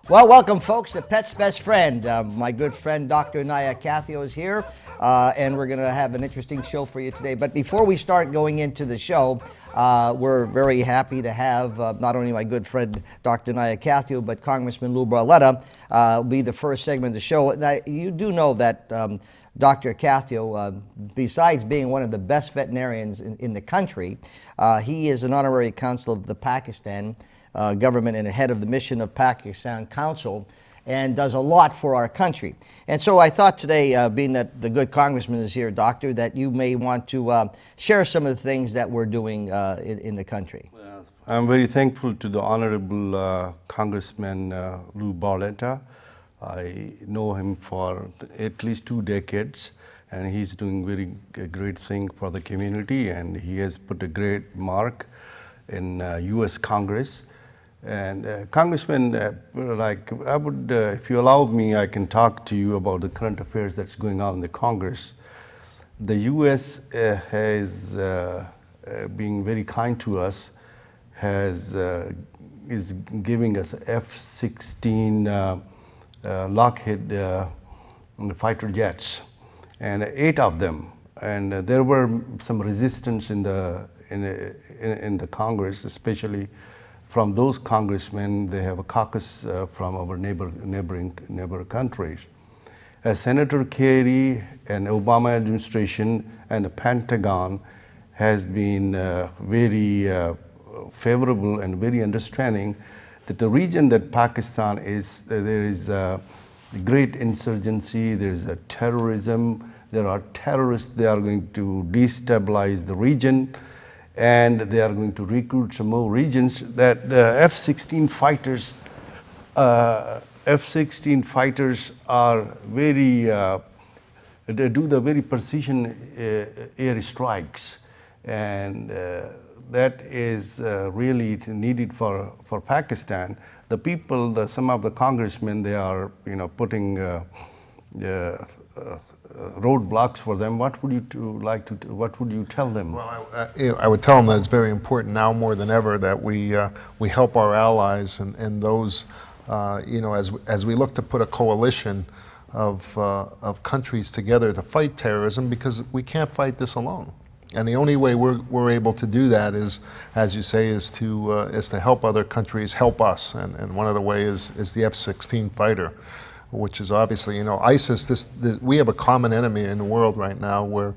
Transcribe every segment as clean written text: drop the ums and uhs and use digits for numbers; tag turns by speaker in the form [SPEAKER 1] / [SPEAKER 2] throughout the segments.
[SPEAKER 1] Well, welcome, folks, to Pet's Best Friend. My good friend, Dr. Inayat Kathio, is here, and we're going to have an interesting show for you today. But before we start going into the show, we're very happy to have not only my good friend, Dr. Inayat Kathio, but Congressman Lou Barletta be the first segment of the show. Now, you do know that Dr. Kathio, besides being one of the best veterinarians in the country, he is an honorary consul of the Pakistan government and head of the mission of Pakistan Consulate, and does a lot for our country. And so I thought today, being that the good congressman is here, Doctor, that you may want to share some of the things that we're doing in the country.
[SPEAKER 2] Well, I'm very thankful to the Honorable Congressman Lou Barletta. I know him for at least 2 decades, and he's doing a great thing for the community, and he has put a great mark in US Congress. And Congressman, I would, if you allow me, I can talk to you about the current affairs that's going on in the Congress. The U.S. has been very kind to us, is giving us F-16 Lockheed fighter jets, and 8 of them. And there were some resistance in the Congress, especially from those congressmen. They have a caucus from our neighbor countries. Senator Kerry and Obama administration and the Pentagon has been very favorable and very understanding that the region that Pakistan is, there is great insurgency, there is a terrorism, there are terrorists. They are going to destabilize the region, and they are going to recruit some more regions. That the F-16 fighters, are very, they do the very precision air strikes, and that is really needed for Pakistan. The people, some of the congressmen, they are putting roadblocks for them. What would you what would you tell them?
[SPEAKER 3] Well, I would tell them that it's very important now more than ever that we help our allies and those as we look to put a coalition of countries together to fight terrorism, because we can't fight this alone. And the only way we're able to do that is, as you say, is to help other countries help us. And one of the ways is the F-16 fighter, which is obviously, ISIS, we have a common enemy in the world right now where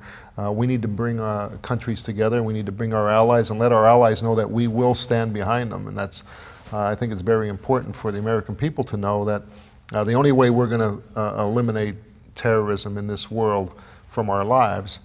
[SPEAKER 3] we need to bring countries together, we need to bring our allies and let our allies know that we will stand behind them. And that's, I think it's very important for the American people to know that the only way we're going to eliminate terrorism in this world from our lives,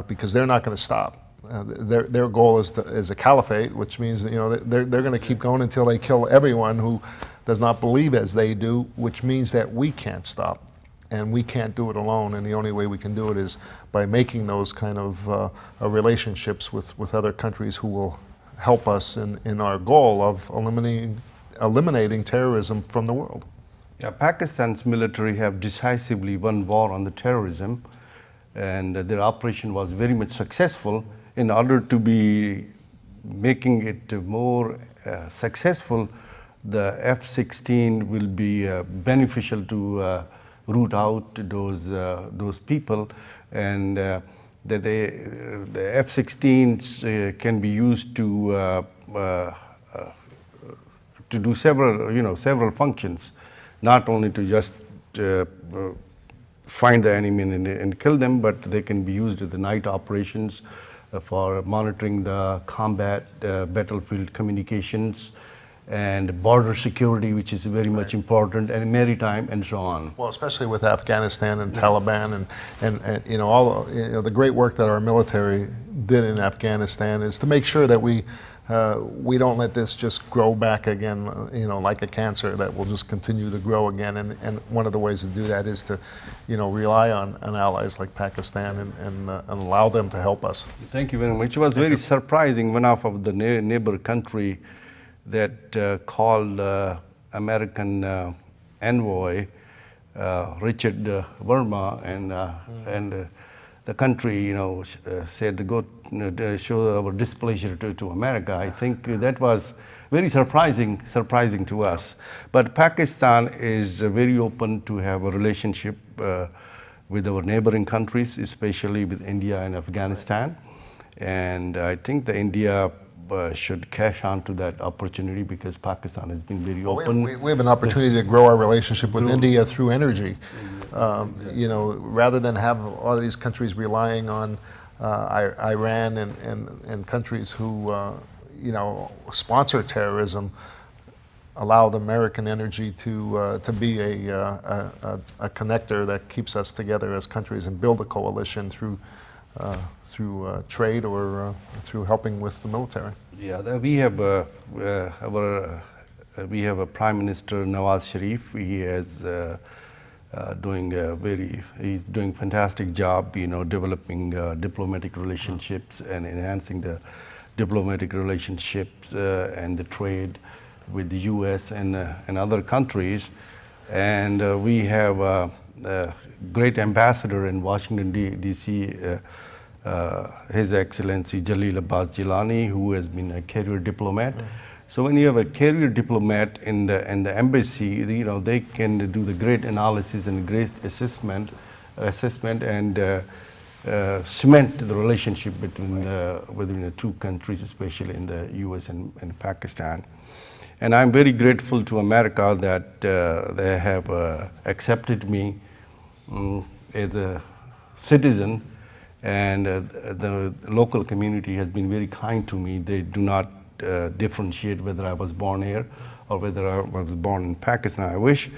[SPEAKER 3] because they're not going to stop. Their goal is a caliphate, which means that they're going to keep going until they kill everyone who does not believe as they do, which means that we can't stop, and we can't do it alone. And the only way we can do it is by making those kind of relationships with other countries who will help us in our goal of eliminating terrorism from the world.
[SPEAKER 2] Yeah, Pakistan's military have decisively won war on the terrorism, and their operation was very much successful. In order to be making it more successful, the F-16 will be beneficial to root out those people, and the F-16s can be used to do several functions, not only to just find the enemy and kill them, but they can be used in the night operations for monitoring the combat, battlefield communications, and border security, which is very much important, and maritime, and so on.
[SPEAKER 3] Well, especially with Afghanistan and Taliban, and all the great work that our military did in Afghanistan is to make sure that we don't let this just grow back again, like a cancer that will just continue to grow again. And one of the ways to do that is to, rely on allies like Pakistan and allow them to help us.
[SPEAKER 2] Thank you very much. It was very surprising. One of the neighbor country that called American envoy Richard Verma, and the country, said to go show our displeasure to America. I think that was very surprising to us. But Pakistan is very open to have a relationship with our neighboring countries, especially with India and Afghanistan. And I think the India should cash on to that opportunity because Pakistan has been very open.
[SPEAKER 3] We have an opportunity to grow our relationship with India through energy. You know, rather than have all of these countries relying on Iran and countries who, you know, sponsor terrorism, allowed American energy to be a connector that keeps us together as countries and build a coalition through trade or through helping with the military.
[SPEAKER 2] Yeah, we have a Prime Minister Nawaz Sharif. He is he's doing fantastic job, you know, developing diplomatic relationships and enhancing the diplomatic relationships and the trade with the US and other countries. And we have a great ambassador in Washington, D.C., His Excellency Jalil Abbas Jilani, who has been a career diplomat. So when you have a career diplomat in the embassy, you know, they can do the great analysis and great assessment and cement the relationship between the two countries, especially in the U.S. and Pakistan. And I'm very grateful to America that they have accepted me as a citizen, and the local community has been very kind to me. They do not differentiate whether I was born here or whether I was born in Pakistan. I wish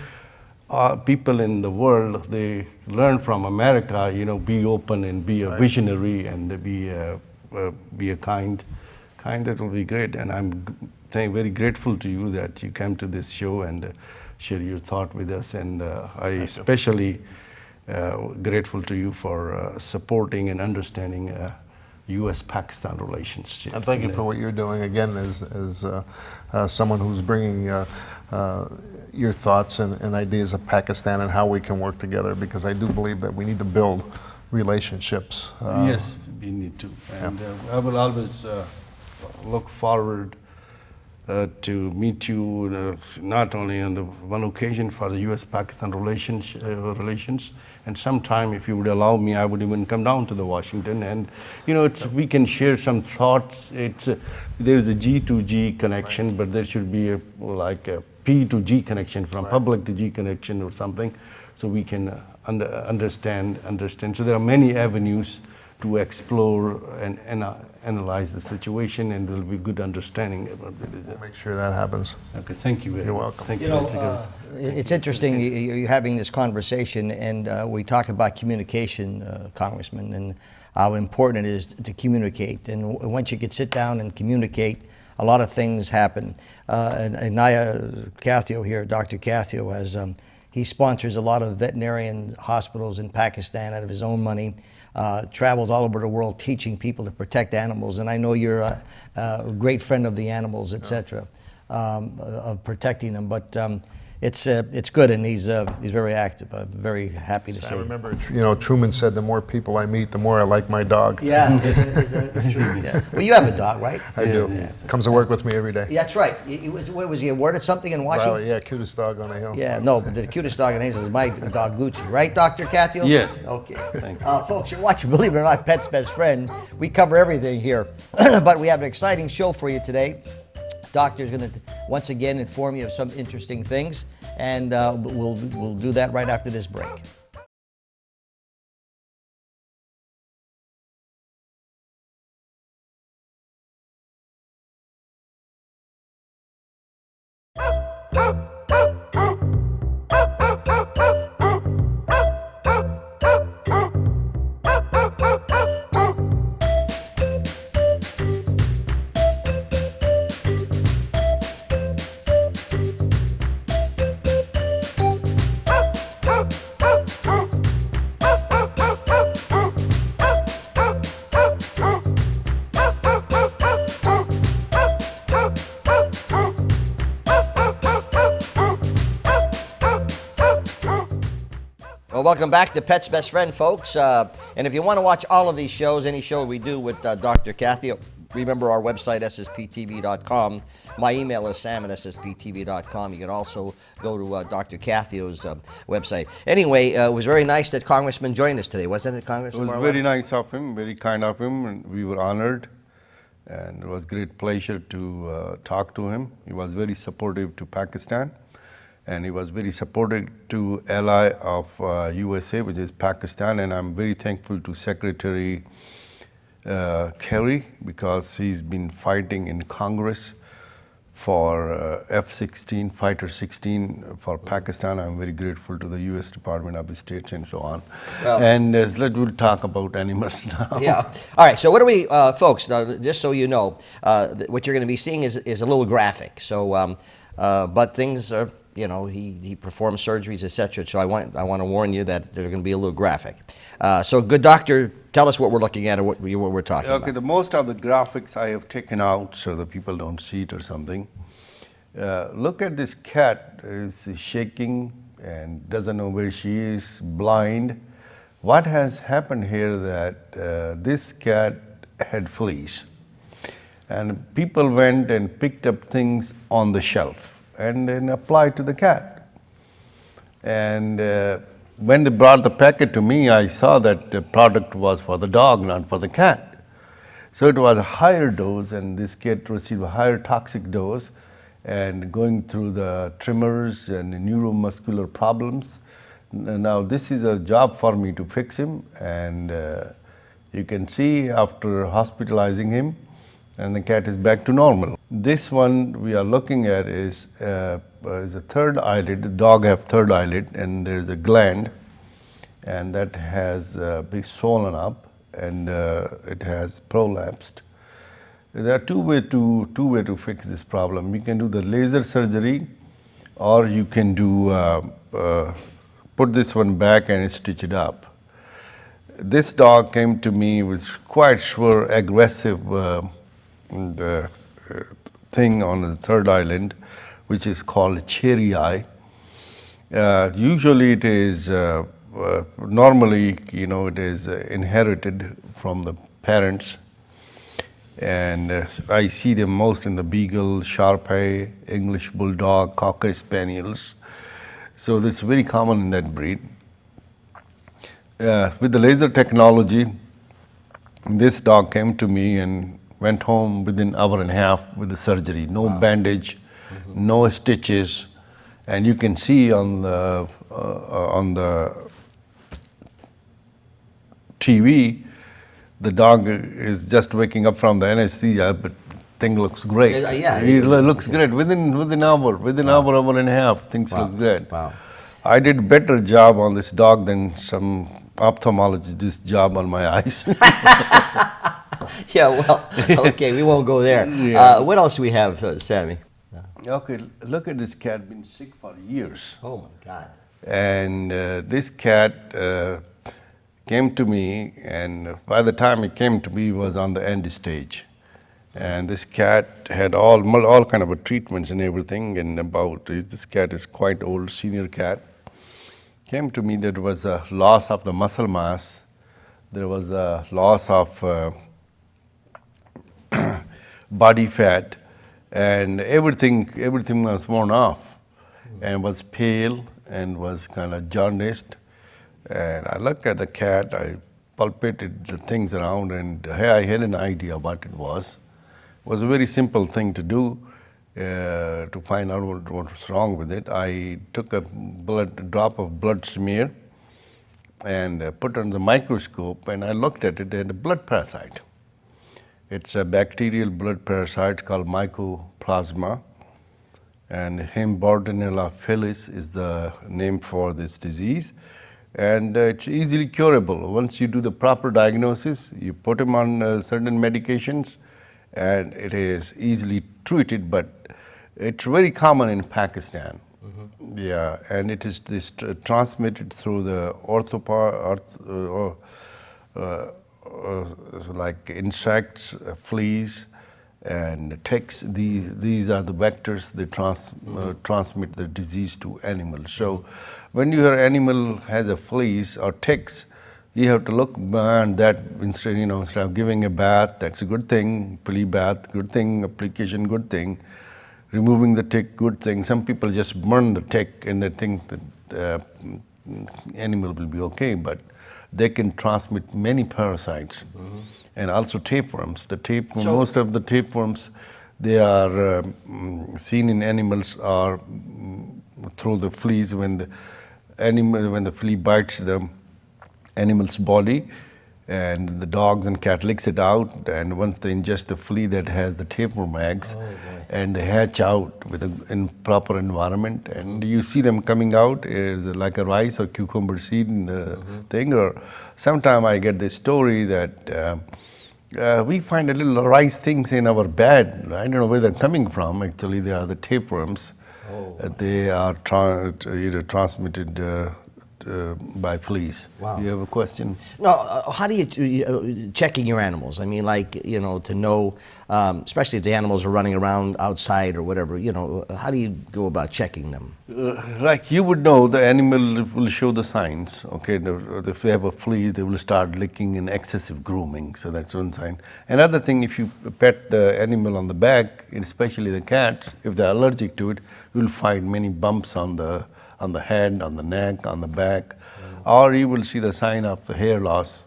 [SPEAKER 2] people in the world, they learn from America, you know, be open and be a visionary and be a kind. It will be great. And I'm very grateful to you that you came to this show and share your thought with us. And I especially grateful to you for supporting and understanding U.S.-Pakistan relations.
[SPEAKER 3] And thank you for what you're doing, again, as someone who's bringing your thoughts and ideas of Pakistan and how we can work together, because I do believe that we need to build relationships.
[SPEAKER 2] Yes, we need to. And I will always look forward to meet you not only on the one occasion for the U.S.-Pakistan relations, and sometime, if you would allow me, I would even come down to the Washington, and you know, we can share some thoughts. There's a G to G connection, but there should be like a P to G connection, from public to G connection or something, so we can understand. So there are many avenues to explore and analyze the situation, and there will be good understanding about it.
[SPEAKER 3] We'll make sure that happens.
[SPEAKER 2] Okay, thank you very much.
[SPEAKER 3] You're welcome.
[SPEAKER 2] Thank
[SPEAKER 1] you. Know, it's interesting you're having this conversation, and we talk about communication, Congressman, and how important it is to communicate. And once you can sit down and communicate, a lot of things happen. And Inayat Kathio here, Dr. Kathio, has he sponsors a lot of veterinarian hospitals in Pakistan out of his own money. Travels all over the world teaching people to protect animals, and I know you're a great friend of the animals, etc., of protecting them. But it's good, and he's very active. I'm very happy to say.
[SPEAKER 3] I remember, you know, Truman said, "The more people I meet, the more I like my dog."
[SPEAKER 1] Yeah, isn't it true? Yeah. Well, you have a dog, right?
[SPEAKER 3] I do. Yeah. Comes to work with me every day.
[SPEAKER 1] Yeah, that's right. Was he awarded something in Washington?
[SPEAKER 3] Well, yeah, cutest dog on the hill.
[SPEAKER 1] Yeah, no, but the cutest dog in the hill is my dog Gucci, right, Dr. Kathio?
[SPEAKER 2] Yes.
[SPEAKER 1] Okay.
[SPEAKER 2] Thank you.
[SPEAKER 1] Folks, you're watching, believe it or not, Pet's Best Friend. We cover everything here, but we have an exciting show for you today. Doctor's going to once again inform you of some interesting things, and we'll do that right after this break. Well, welcome back to Pet's Best Friend, folks. And if you want to watch all of these shows, any show we do with Dr. Kathio, remember our website, ssptv.com. My email is sam@ssptv.com. You can also go to Dr. Kathio's website. Anyway, it was very nice that Congressman joined us today, wasn't it,
[SPEAKER 2] It
[SPEAKER 1] Congressman
[SPEAKER 2] was
[SPEAKER 1] Barletta?
[SPEAKER 2] very nice of him, very kind of him, and we were honored. And it was great pleasure to talk to him. He was very supportive to Pakistan, and he was very supportive to ally of USA, which is Pakistan. And I'm very thankful to Secretary Kerry, because he's been fighting in Congress for F-16, Fighter 16 for Pakistan. I'm very grateful to the U.S. Department of State and so on.
[SPEAKER 1] Well,
[SPEAKER 2] And we'll talk about animals now.
[SPEAKER 1] Yeah. All right. So what do we, folks? Just so you know, what you're going to be seeing is a little graphic. So, but things are, you know, he performs surgeries, etc. So I want to warn you that they're going to be a little graphic. So, good doctor, tell us what we're looking at or what we're talking
[SPEAKER 2] Okay,
[SPEAKER 1] about.
[SPEAKER 2] the most of the graphics I have taken out so the people don't see it or something. Look at this cat is shaking and doesn't know where she is, blind. What has happened here that this cat had fleas, and people went and picked up things on the shelf and then applied to the cat. And when they brought the packet to me, I saw that the product was for the dog, not for the cat. So it was a higher dose, and this cat received a higher toxic dose, and going through the tremors and the neuromuscular problems. Now this is a job for me to fix him, and you can see after hospitalizing him, and the cat is back to normal. This one we are looking at is a third eyelid. The dog have third eyelid, and there's a gland, and that has been swollen up, and it has prolapsed. There are two way to fix this problem. You can do the laser surgery, or you can do put this one back and stitch it up. This dog came to me with quite sure aggressive thing on the third eyelid, which is called cherry eye. Usually it is normally, you know, it is inherited from the parents, and I see them most in the Beagle, Shar-Pei, English Bulldog, Cocker Spaniels. So this is very common in that breed. With the laser technology, this dog came to me and went home within an hour and a half with the surgery. No bandage, no stitches, and you can see on the TV, the dog is just waking up from the anesthesia, but thing looks great.
[SPEAKER 1] Yeah,
[SPEAKER 2] It looks great within hour and a half. Things look good.
[SPEAKER 1] Wow.
[SPEAKER 2] I did better job on this dog than some ophthalmologist did this job on my eyes.
[SPEAKER 1] Yeah. Well. Okay. We won't go there.
[SPEAKER 2] Yeah.
[SPEAKER 1] What else do we have, Sammy?
[SPEAKER 2] Okay, look at this cat, been sick for years.
[SPEAKER 1] Oh my God.
[SPEAKER 2] And this cat came to me, and by the time it came to me, it was on the end stage. And this cat had all kind of treatments and everything, and this cat is quite old, senior cat. Came to me, there was a loss of the muscle mass, there was a loss of body fat, and everything was worn off, and was pale and was kind of jaundiced. And I looked at the cat, I palpated the things around, and I had an idea what it was. It was a very simple thing to do to find out what was wrong with it. I took a drop of blood smear and put it under the microscope, and I looked at it and a blood parasite. It's a bacterial blood parasite called Mycoplasma, and Hembartonella phyllis is the name for this disease. And it's easily curable. Once you do the proper diagnosis, you put them on certain medications, and it is easily treated, but it's very common in Pakistan. Mm-hmm. Yeah, and it is transmitted through the like insects, fleas, and ticks. These are the vectors that transmit the disease to animals. So when your animal has a fleas or ticks, You have to look beyond that. Instead, instead of giving a bath, that's a good thing. Flea bath, good thing. Application, good thing. Removing the tick, good thing. Some people just burn the tick and they think that animal will be okay, but they can transmit many parasites and also tapeworms. Most of the tapeworms, they are seen in animals are through the fleas when the flea bites the animal's body, and the dogs and cat licks it out, and once they ingest the flea that has the tapeworm eggs, and they hatch out in proper environment, and you see them coming out is like a rice or cucumber seed in the thing. Or sometime I get this story that we find a little rice things in our bed. I don't know where they're coming from. Actually, they are the tapeworms. They are transmitted by fleas.
[SPEAKER 1] Wow.
[SPEAKER 2] You have a question?
[SPEAKER 1] No, how do you checking your animals? I mean, like, to know, especially if the animals are running around outside or whatever, how do you go about checking them?
[SPEAKER 2] Like you would know, the animal will show the signs. Okay, if they have a flea, they will start licking and excessive grooming. So that's one sign. Another thing, if you pet the animal on the back, especially the cat, if they're allergic to it, you'll find many bumps on the head, on the neck, on the back, or you will see the sign of the hair loss,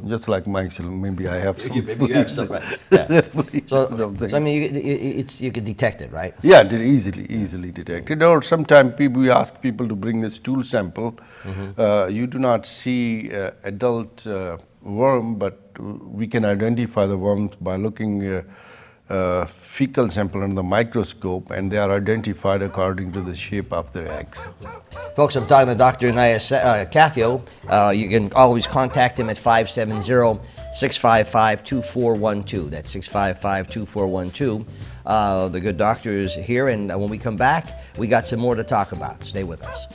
[SPEAKER 2] just like myself. Maybe I have some.
[SPEAKER 1] Maybe you have some. Yeah. So I mean, you can detect it, right?
[SPEAKER 2] Yeah, easily detected. Or sometimes we ask people to bring the stool sample. You do not see adult worm, but we can identify the worms by looking fecal sample under the microscope, and they are identified according to the shape of their eggs.
[SPEAKER 1] Folks, I'm talking to Dr. Inayat Kathio. You can always contact him at 570-655-2412. That's 655-2412. The good doctor is here, and when we come back, we got some more to talk about. Stay with us.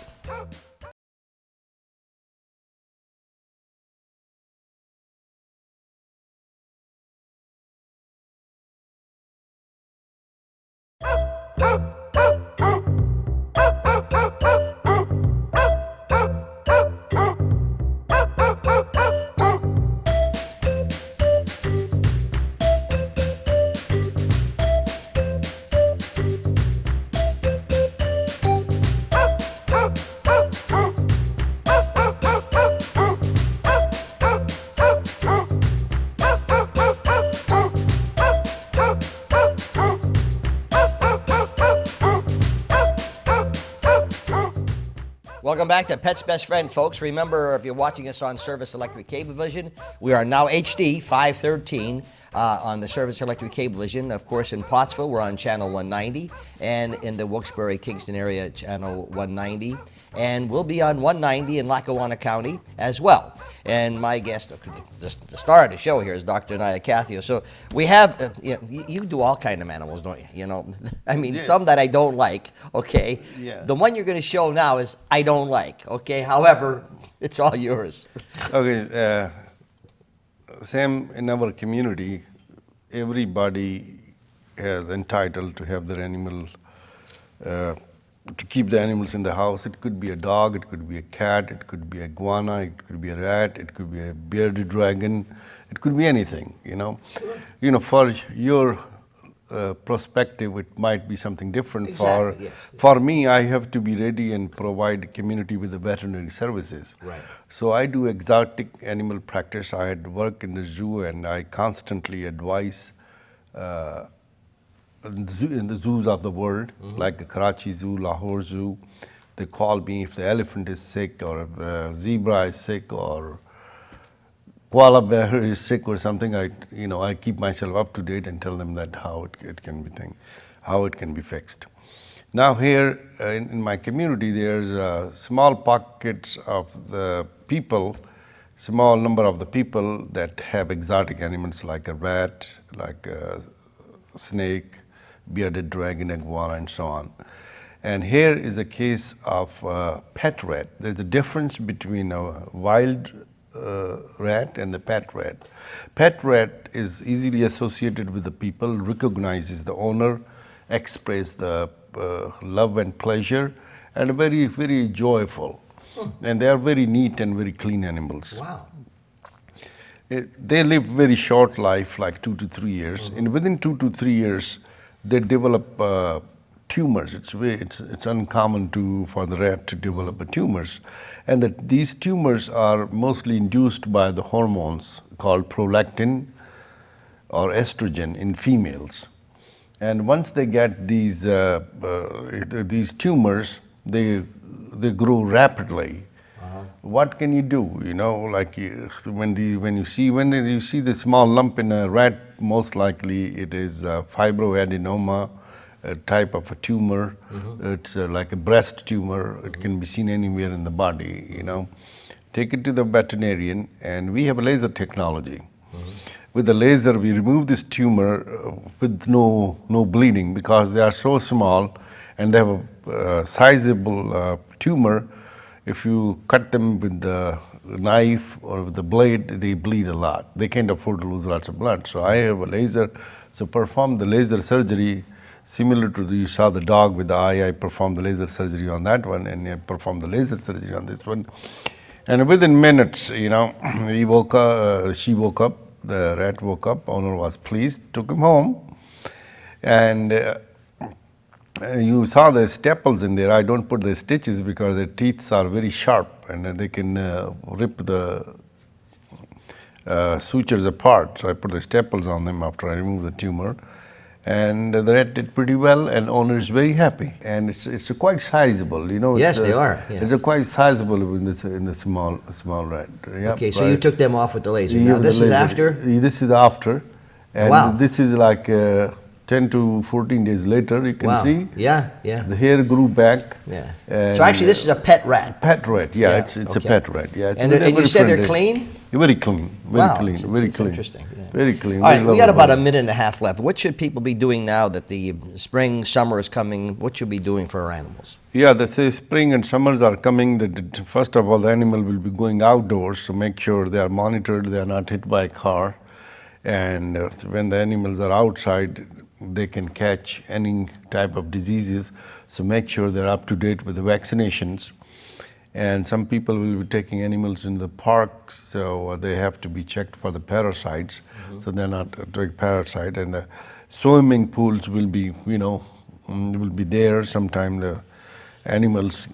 [SPEAKER 1] Welcome back to Pet's Best Friend, folks. Remember, if you're watching us on Service Electric Cablevision, we are now HD 513 on the Service Electric Cablevision. Of course, in Pottsville, we're on channel 190, and in the Wilkes-Barre, Kingston area, channel 190. And we'll be on 190 in Lackawanna County as well. And my guest, the star of the show here, is Dr. Inayat Kathio. So we have, you do all kind of animals, don't you? I mean, yes. Some that I don't like, okay? Yeah. The one you're going to show now is I don't like, okay? However, it's all yours.
[SPEAKER 2] Okay, Sam, in our community, everybody is entitled to have their animal, to keep the animals in the house. It could be a dog, it could be a cat, it could be a iguana, it could be a rat, it could be a bearded dragon, it could be anything, For your perspective, it might be something different.
[SPEAKER 1] Exactly, yes.
[SPEAKER 2] For me, I have to be ready and provide the community with the veterinary services.
[SPEAKER 1] Right.
[SPEAKER 2] So I do exotic animal practice. I had work in the zoo, and I constantly advise in the zoos of the world, like the Karachi Zoo, Lahore Zoo. They call me if the elephant is sick, or if the zebra is sick, or koala bear is sick or something. I keep myself up to date and tell them that how it can be fixed. Now here in my community, there's small pockets of the people, small number of the people that have exotic animals like a rat, like a snake, bearded dragon, iguana, and so on. And here is a case of pet rat. There's a difference between a wild rat and the pet rat. Pet rat is easily associated with the people, recognizes the owner, express the love and pleasure, and very, very joyful. And they are very neat and very clean animals.
[SPEAKER 1] Wow.
[SPEAKER 2] They live very short life, like 2 to 3 years. And within 2 to 3 years, they develop tumors. It's uncommon for the rat to develop tumors. And that these tumors are mostly induced by the hormones called prolactin or estrogen in females. And once they get these tumors, they grow rapidly. What can you do? You know, like when you see the small lump in a rat, most likely it is fibroadenoma, a type of a tumor. It's like a breast tumor. It can be seen anywhere in the body. You know, take it to the veterinarian, and we have a laser technology. With the laser, we remove this tumor with no bleeding, because they are so small and they have a sizable tumor. If you cut them with the knife or with the blade, they bleed a lot. They can't afford to lose lots of blood. So I have a laser. So perform the laser surgery similar to you saw the dog with the eye. I performed the laser surgery on that one, and I performed the laser surgery on this one. And within minutes, you know, she woke up, the rat woke up, owner was pleased, took him home. And you saw the staples in there. I don't put the stitches because the teeth are very sharp and they can rip the sutures apart. So I put the staples on them after I removed the tumor. And the rat did pretty well, and owner is very happy. And it's quite sizable, you know.
[SPEAKER 1] Yes, they are. Yeah.
[SPEAKER 2] It's quite sizable in the small rat. Yep,
[SPEAKER 1] okay, so you took them off with the laser. Now this is after?
[SPEAKER 2] This is after. And
[SPEAKER 1] wow.
[SPEAKER 2] This is like 10 to 14 days later, you can
[SPEAKER 1] wow.
[SPEAKER 2] see.
[SPEAKER 1] Yeah, yeah.
[SPEAKER 2] The hair grew back.
[SPEAKER 1] Yeah. So actually this is a pet rat.
[SPEAKER 2] Pet rat, yeah.
[SPEAKER 1] Yeah,
[SPEAKER 2] It's
[SPEAKER 1] okay.
[SPEAKER 2] a pet rat, yeah.
[SPEAKER 1] And you said they're clean?
[SPEAKER 2] Very clean, very
[SPEAKER 1] wow,
[SPEAKER 2] clean, very clean.
[SPEAKER 1] Interesting. Yeah.
[SPEAKER 2] Very clean.
[SPEAKER 1] All right, we got about a minute and a half left. What should people be doing now that the spring, summer is coming? What should we be doing for our animals?
[SPEAKER 2] Yeah, the spring and summers are coming. First of all, the animal will be going outdoors, so make sure they are monitored, they are not hit by a car. And when the animals are outside, they can catch any type of diseases, so make sure they're up to date with the vaccinations. And some people will be taking animals in the parks, so they have to be checked for the parasites, so they're not doing parasite. And the swimming pools will be, you know, will be there. Sometimes the animals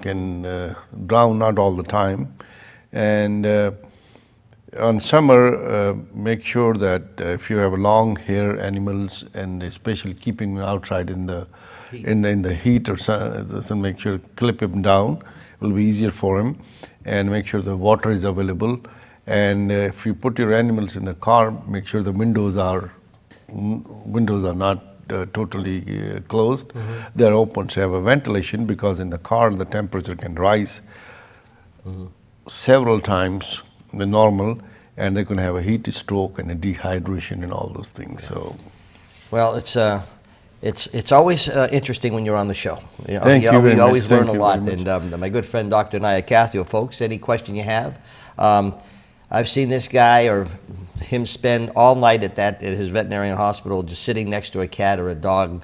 [SPEAKER 2] can drown, not all the time. And on summer, make sure that if you have long hair animals, and especially keeping them outside in the heat or sun, so make sure clip them down. It will be easier for him, and make sure the water is available. And if you put your animals in the car, make sure the windows are not totally closed. They're open, so have a ventilation, because in the car the temperature can rise several times the normal, and they're going to have a heat stroke and a dehydration and all those things. So,
[SPEAKER 1] well, it's always interesting when you're on the show. You know,
[SPEAKER 2] Thank you very
[SPEAKER 1] we always
[SPEAKER 2] much.
[SPEAKER 1] learn
[SPEAKER 2] Thank
[SPEAKER 1] a
[SPEAKER 2] you
[SPEAKER 1] lot.
[SPEAKER 2] very
[SPEAKER 1] And my good friend Dr. Inayat Kathio, folks, any question you have, I've seen this guy or him spend all night at his veterinarian hospital, just sitting next to a cat or a dog,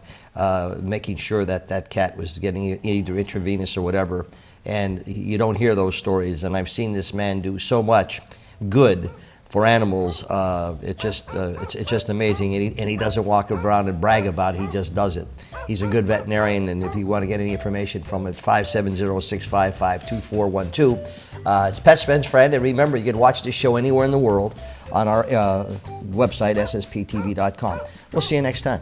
[SPEAKER 1] making sure that cat was getting either intravenous or whatever. And you don't hear those stories. And I've seen this man do so much good for animals. It's just amazing. And he doesn't walk around and brag about it. He just does it. He's a good veterinarian. And if you want to get any information from him, 570-655-2412. It's Pet's Best Friend. And remember, you can watch this show anywhere in the world on our website, ssptv.com. We'll see you next time.